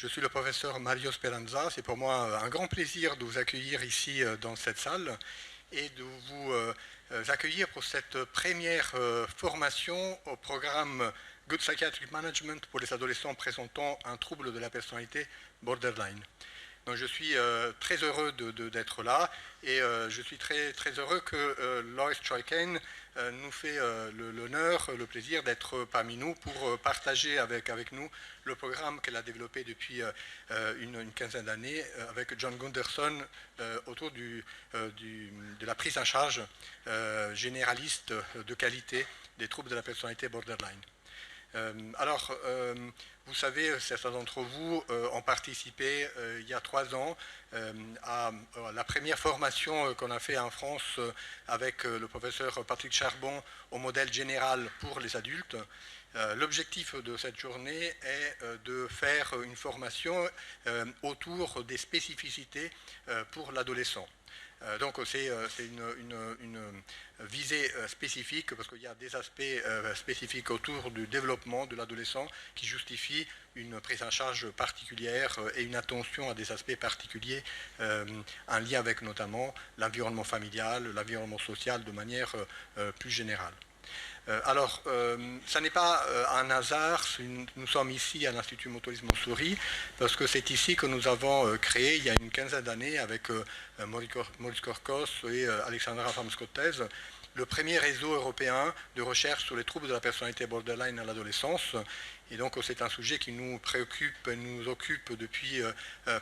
Je suis le professeur Mario Speranza. C'est pour moi un grand plaisir de vous accueillir ici dans cette salle et de vous accueillir pour cette première formation au programme Good Psychiatric Management pour les adolescents présentant un trouble de la personnalité borderline. Donc je suis très heureux d'être là et je suis très heureux que Lois Troyken nous fait l'honneur, le plaisir d'être parmi nous pour partager avec nous le programme qu'elle a développé depuis une quinzaine d'années avec John Gunderson autour de la prise en charge généraliste de qualité des troubles de la personnalité borderline. Vous savez, certains d'entre vous ont participé il y a 3 ans à la première formation qu'on a fait en France avec le professeur Patrick Charbon au modèle général pour les adultes. L'objectif de cette journée est de faire une formation autour des spécificités pour l'adolescent. Donc c'est une visée spécifique parce qu'il y a des aspects spécifiques autour du développement de l'adolescent qui justifient une prise en charge particulière et une attention à des aspects particuliers en lien avec notamment l'environnement familial, l'environnement social de manière plus générale. Ça n'est pas un hasard, nous sommes ici à l'Institut Motorisme Montsouris, parce que c'est ici que nous avons créé, il y a une quinzaine d'années, avec Maurice Korkos et Alexandra Famskotez, le premier réseau européen de recherche sur les troubles de la personnalité borderline à l'adolescence. Et donc c'est un sujet qui nous préoccupe et nous occupe depuis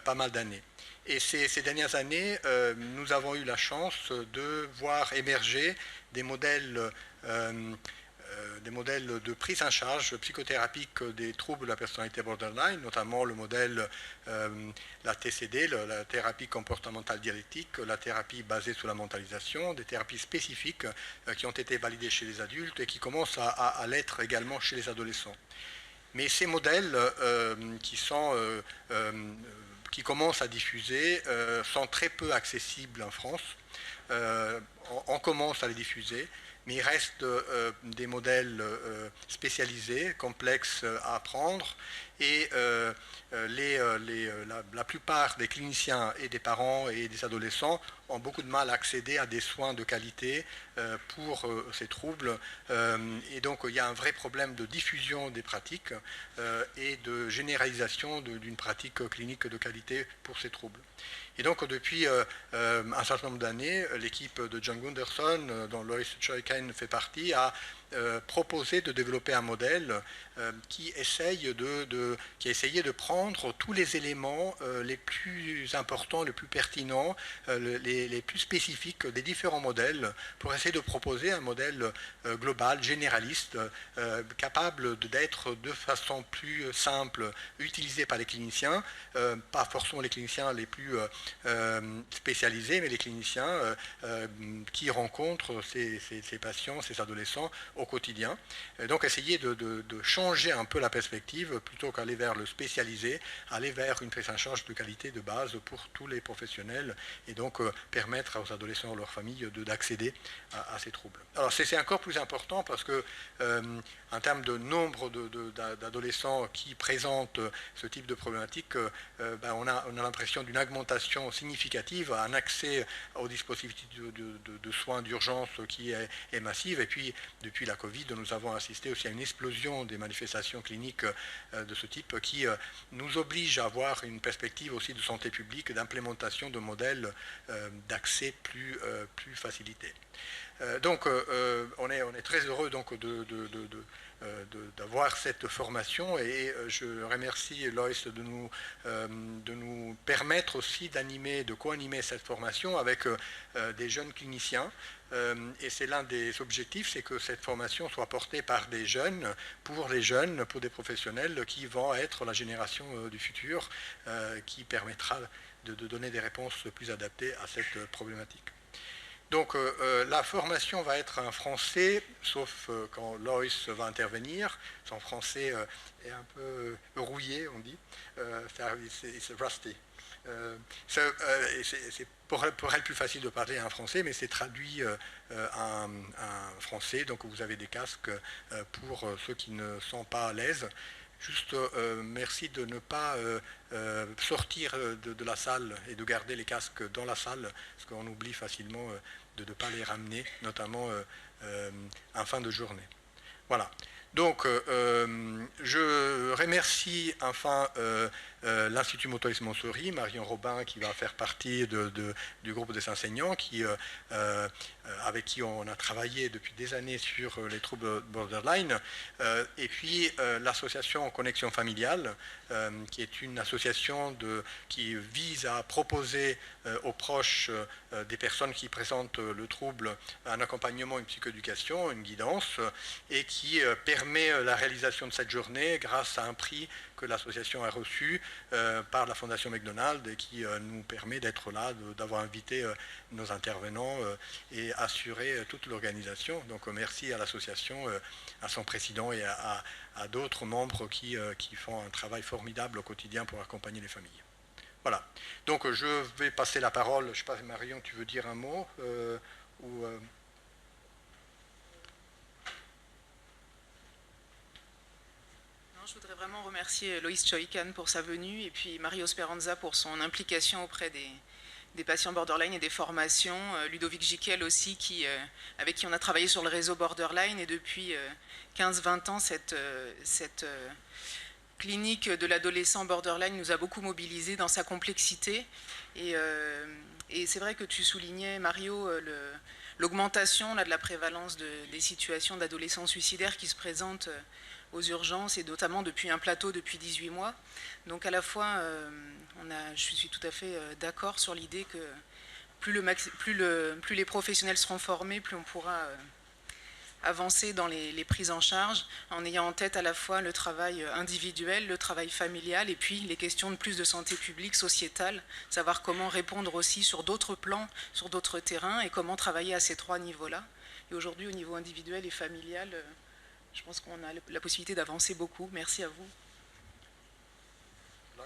pas mal d'années. Et ces dernières années, nous avons eu la chance de voir émerger des modèles de prise en charge psychothérapique des troubles de la personnalité borderline, notamment le modèle, la TCD, la thérapie comportementale dialectique, la thérapie basée sur la mentalisation, des thérapies spécifiques qui ont été validées chez les adultes et qui commencent à l'être également chez les adolescents. Mais ces modèles qui commencent à diffuser sont très peu accessibles en France. On commence à les diffuser, mais il reste des modèles spécialisés, complexes à apprendre, et la plupart des cliniciens et des parents et des adolescents ont beaucoup de mal à accéder à des soins de qualité pour ces troubles. Et donc il y a un vrai problème de diffusion des pratiques et de généralisation d'une pratique clinique de qualité pour ces troubles. Et donc depuis un certain nombre d'années, l'équipe de John Gunderson, dont Lois Troyken fait partie, a proposé de développer un modèle qui a essayé de prendre tous les éléments les plus importants, les plus pertinents, les plus spécifiques des différents modèles pour essayer de proposer un modèle global, généraliste, capable d'être de façon plus simple utilisé par les cliniciens, pas forcément les cliniciens les plus spécialisés, mais les cliniciens qui rencontrent ces patients, ces adolescents au quotidien. Et donc essayer de changer un peu la perspective, plutôt qu'aller vers le spécialisé, aller vers une prise en charge de qualité de base pour tous les professionnels et donc permettre aux adolescents et leurs familles d'accéder à ces troubles. Alors c'est encore plus important parce que en termes de nombre d'adolescents qui présentent ce type de problématique, on a l'impression d'une augmentation significative, un accès aux dispositifs de soins d'urgence qui est massive. Et puis depuis la Covid, nous avons assisté aussi à une explosion des manifestations cliniques de ce type qui nous oblige à avoir une perspective aussi de santé publique, d'implémentation de modèles d'accès plus facilité. Donc on est très heureux donc d'avoir cette formation et je remercie Lois de nous permettre aussi de co-animer cette formation avec des jeunes cliniciens. Et c'est l'un des objectifs, c'est que cette formation soit portée par des jeunes, pour des professionnels qui vont être la génération du futur, qui permettra de donner des réponses plus adaptées à cette problématique. Donc la formation va être en français, sauf quand Lois va intervenir. Son français est un peu rouillé, on dit. It's rusty. C'est pour elle plus facile de parler en français, mais c'est traduit en français. Donc vous avez des casques pour ceux qui ne sont pas à l'aise. Juste merci de ne pas sortir de la salle et de garder les casques dans la salle, parce qu'on oublie facilement de ne pas les ramener, notamment en fin de journée. Voilà. Donc, je remercie enfin l'Institut Motoris Montsouris, Marion Robin, qui va faire partie du groupe des enseignants, avec qui on a travaillé depuis des années sur les troubles borderline, et puis l'association Connexion Familiale, qui est une association qui vise à proposer aux proches des personnes qui présentent le trouble un accompagnement, une psychoéducation, une guidance, et qui permet la réalisation de cette journée grâce à un prix que l'association a reçu par la Fondation McDonald et qui nous permet d'être là, d'avoir invité nos intervenants et assuré toute l'organisation. Donc merci à l'association, à son président et à d'autres membres qui font un travail formidable au quotidien pour accompagner les familles. Voilà. Donc je vais passer la parole. Je ne sais pas, Marion, tu veux dire un mot Je voudrais vraiment remercier Loïs Choikan pour sa venue et puis Mario Speranza pour son implication auprès des patients borderline et des formations. Ludovic Giquel aussi, avec qui on a travaillé sur le réseau borderline, et depuis 15-20 ans, cette clinique de l'adolescent borderline nous a beaucoup mobilisés dans sa complexité. Et c'est vrai que tu soulignais, Mario, l'augmentation de la prévalence des situations d'adolescents suicidaires qui se présentent aux urgences, et notamment depuis un plateau depuis 18 mois. Donc à la fois, je suis tout à fait d'accord sur l'idée que plus les professionnels seront formés, plus on pourra avancer dans les prises en charge, en ayant en tête à la fois le travail individuel, le travail familial, et puis les questions de plus de santé publique, sociétale, savoir comment répondre aussi sur d'autres plans, sur d'autres terrains, et comment travailler à ces trois niveaux-là. Et aujourd'hui, au niveau individuel et familial, je pense qu'on a la possibilité d'avancer beaucoup. Merci à vous. Nice.